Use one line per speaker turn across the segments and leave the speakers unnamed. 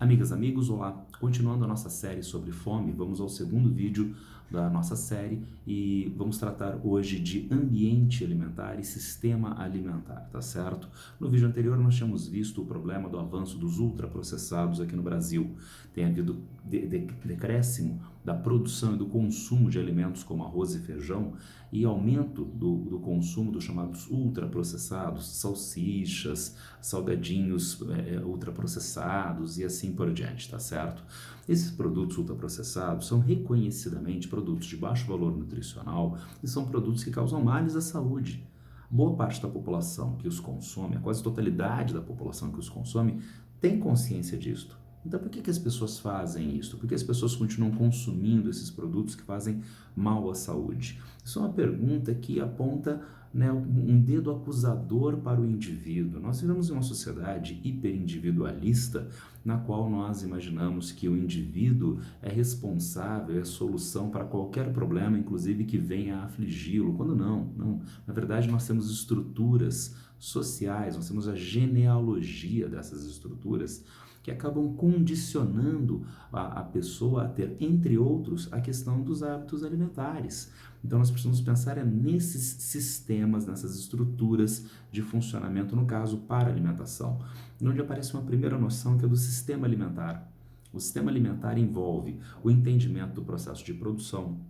Amigas, amigos, olá! Continuando a nossa série sobre fome, vamos ao segundo vídeo da nossa série e vamos tratar hoje de ambiente alimentar e sistema alimentar, tá certo? No vídeo anterior nós tínhamos visto o problema do avanço dos ultraprocessados aqui no Brasil. Tem havido decréscimo da produção e do consumo de alimentos como arroz e feijão e aumento do consumo dos chamados ultraprocessados, salsichas, salgadinhos ultraprocessados e assim por diante, tá certo? Esses produtos ultraprocessados são reconhecidamente produtos de baixo valor nutricional e são produtos que causam males à saúde. Boa parte da população que os consome, a quase totalidade da população que os consome, tem consciência disto. Então por que as pessoas fazem isso? Por que as pessoas continuam consumindo esses produtos que fazem mal à saúde? Isso é uma pergunta que aponta, né, um dedo acusador para o indivíduo. Nós vivemos em uma sociedade hiperindividualista na qual nós imaginamos que o indivíduo é responsável, é solução para qualquer problema, inclusive que venha a afligi-lo, quando não. Na verdade, nós temos estruturas sociais, nós temos a genealogia dessas estruturas que acabam condicionando a pessoa a ter, entre outros, a questão dos hábitos alimentares. Então nós precisamos pensar nesses sistemas, nessas estruturas de funcionamento, no caso, para a alimentação, onde aparece uma primeira noção que é do sistema alimentar. O sistema alimentar envolve o entendimento do processo de produção,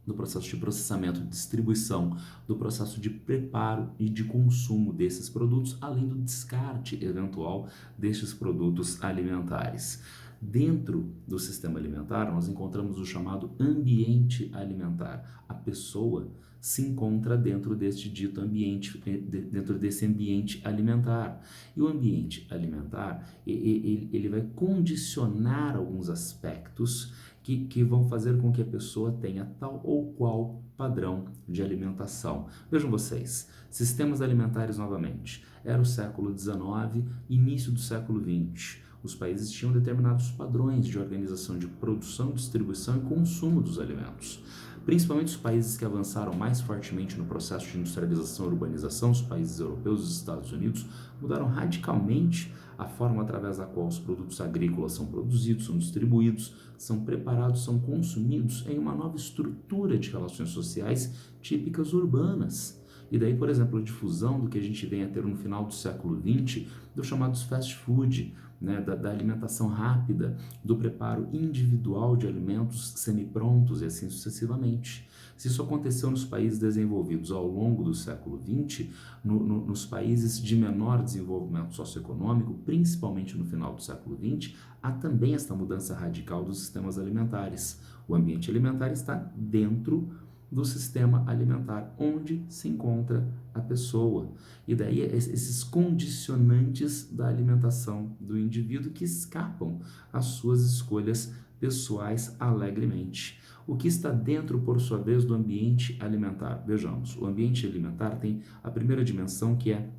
do processo de processamento e distribuição, do processo de preparo e de consumo desses produtos, além do descarte eventual destes produtos alimentares. Dentro do sistema alimentar, nós encontramos o chamado ambiente alimentar. A pessoa se encontra dentro deste dito ambiente, dentro desse ambiente alimentar. E o ambiente alimentar, ele vai condicionar alguns aspectos que vão fazer com que a pessoa tenha tal ou qual padrão de alimentação. Vejam vocês, sistemas alimentares novamente. Era o século XIX, início do século XX. Os países tinham determinados padrões de organização de produção, distribuição e consumo dos alimentos. Principalmente os países que avançaram mais fortemente no processo de industrialização e urbanização, os países europeus e os Estados Unidos, mudaram radicalmente a forma através da qual os produtos agrícolas são produzidos, são distribuídos, são preparados, são consumidos em uma nova estrutura de relações sociais típicas urbanas. E daí, por exemplo, a difusão do que a gente vem a ter no final do século XX, dos chamados fast food, né, da alimentação rápida, do preparo individual de alimentos semi-prontos e assim sucessivamente. Se isso aconteceu nos países desenvolvidos ao longo do século XX, nos países de menor desenvolvimento socioeconômico, principalmente no final do século XX, há também esta mudança radical dos sistemas alimentares. O ambiente alimentar está dentro do sistema alimentar, onde se encontra a pessoa. E daí esses condicionantes da alimentação do indivíduo que escapam às suas escolhas pessoais alegremente. O que está dentro, por sua vez, do ambiente alimentar? Vejamos, o ambiente alimentar tem a primeira dimensão, que é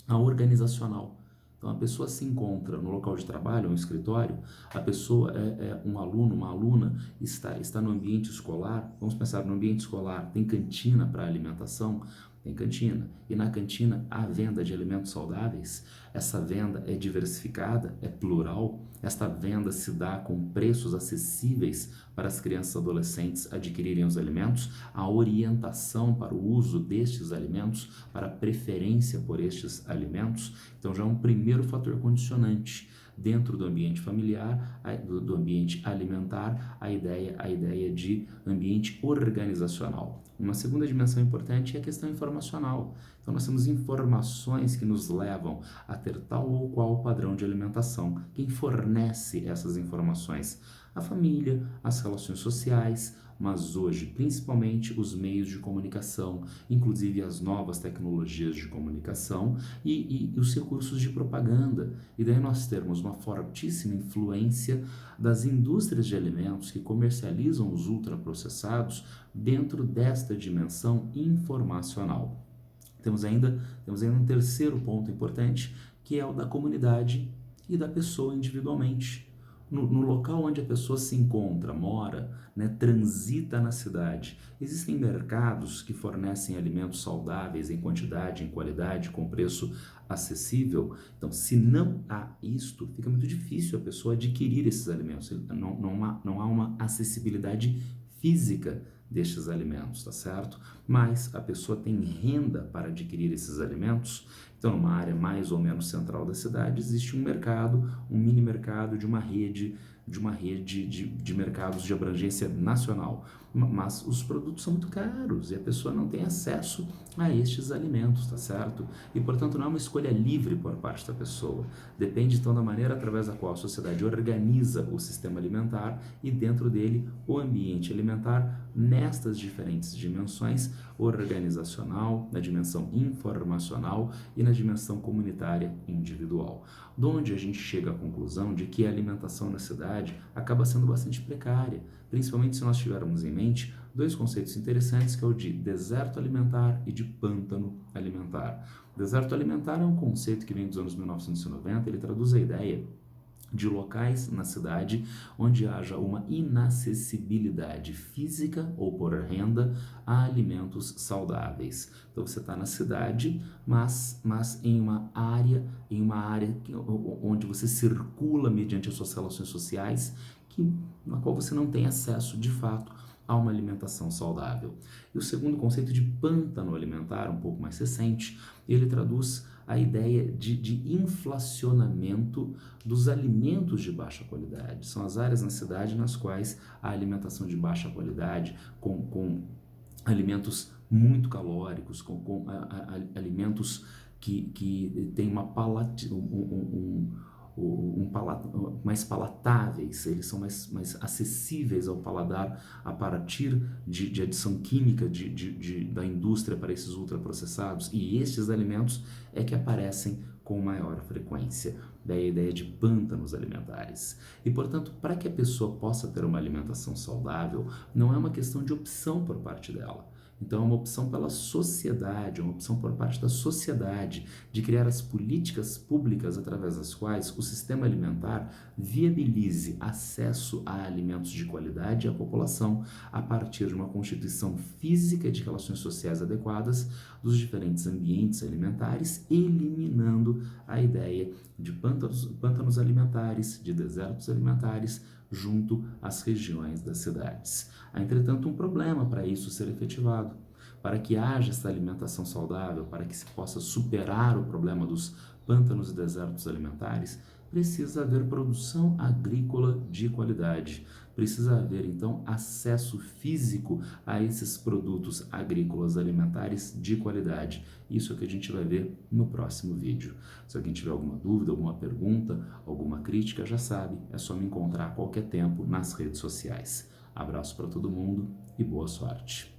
a organizacional. Então a pessoa se encontra no local de trabalho, no escritório, a pessoa é um aluno, uma aluna, está no ambiente escolar. Vamos pensar no ambiente escolar, tem cantina para alimentação? Tem cantina. E na cantina há venda de alimentos saudáveis? Essa venda é diversificada, é plural? Esta venda se dá com preços acessíveis para as crianças e adolescentes adquirirem os alimentos? A orientação para o uso destes alimentos, para a preferência por estes alimentos? Então já é um primeiro fator condicionante. Dentro do ambiente familiar, do ambiente alimentar, a ideia de ambiente organizacional. Uma segunda dimensão importante é a questão informacional. Então nós temos informações que nos levam a ter tal ou qual padrão de alimentação. Quem fornece essas informações? A família, as relações sociais, mas hoje principalmente os meios de comunicação, inclusive as novas tecnologias de comunicação e os recursos de propaganda. E daí nós temos uma fortíssima influência das indústrias de alimentos que comercializam os ultraprocessados dentro desta dimensão informacional. Temos ainda um terceiro ponto importante, que é o da comunidade e da pessoa individualmente. no local onde a pessoa se encontra, mora, né, transita na cidade. Existem mercados que fornecem alimentos saudáveis em quantidade, em qualidade, com preço acessível. Então, se não há isto, fica muito difícil a pessoa adquirir esses alimentos. Não há uma acessibilidade física destes alimentos, tá certo? Mas a pessoa tem renda para adquirir esses alimentos. Então, numa área mais ou menos central da cidade, existe um mercado, um mini mercado de uma rede de mercados de abrangência nacional. Mas os produtos são muito caros e a pessoa não tem acesso a estes alimentos, tá certo? E, portanto, não é uma escolha livre por parte da pessoa. Depende, então, da maneira através da qual a sociedade organiza o sistema alimentar e, dentro dele, o ambiente alimentar nestas diferentes dimensões: organizacional, na dimensão informacional e na dimensão comunitária individual. Donde a gente chega à conclusão de que a alimentação na cidade acaba sendo bastante precária, principalmente se nós tivermos em mente dois conceitos interessantes, que é o de deserto alimentar e de pântano alimentar. Deserto alimentar é um conceito que vem dos anos 1990, ele traduz a ideia de locais na cidade onde haja uma inacessibilidade física ou por renda a alimentos saudáveis. Então você está na cidade, mas em uma área onde você circula mediante as suas relações sociais, na qual você não tem acesso de fato a uma alimentação saudável. E o segundo conceito de pântano alimentar, um pouco mais recente, ele traduz a ideia de inflacionamento dos alimentos de baixa qualidade. São as áreas na cidade nas quais a alimentação de baixa qualidade, com alimentos muito calóricos, com alimentos que têm uma mais palatáveis, eles são mais acessíveis ao paladar a partir de adição química da indústria para esses ultraprocessados, e estes alimentos é que aparecem com maior frequência. Daí a ideia de pântanos alimentares. E, portanto, para que a pessoa possa ter uma alimentação saudável, não é uma questão de opção por parte dela. Então, é uma opção pela sociedade, é uma opção por parte da sociedade de criar as políticas públicas através das quais o sistema alimentar viabilize acesso a alimentos de qualidade à população a partir de uma constituição física de relações sociais adequadas dos diferentes ambientes alimentares, eliminando a ideia de pântanos alimentares, de desertos alimentares, junto às regiões das cidades. Há, entretanto, um problema para isso ser efetivado. Para que haja essa alimentação saudável, para que se possa superar o problema dos pântanos e desertos alimentares, precisa haver produção agrícola de qualidade. Precisa haver, então, acesso físico a esses produtos agrícolas alimentares de qualidade. Isso é o que a gente vai ver no próximo vídeo. Se alguém tiver alguma dúvida, alguma pergunta, alguma crítica, já sabe, é só me encontrar a qualquer tempo nas redes sociais. Abraço para todo mundo e boa sorte.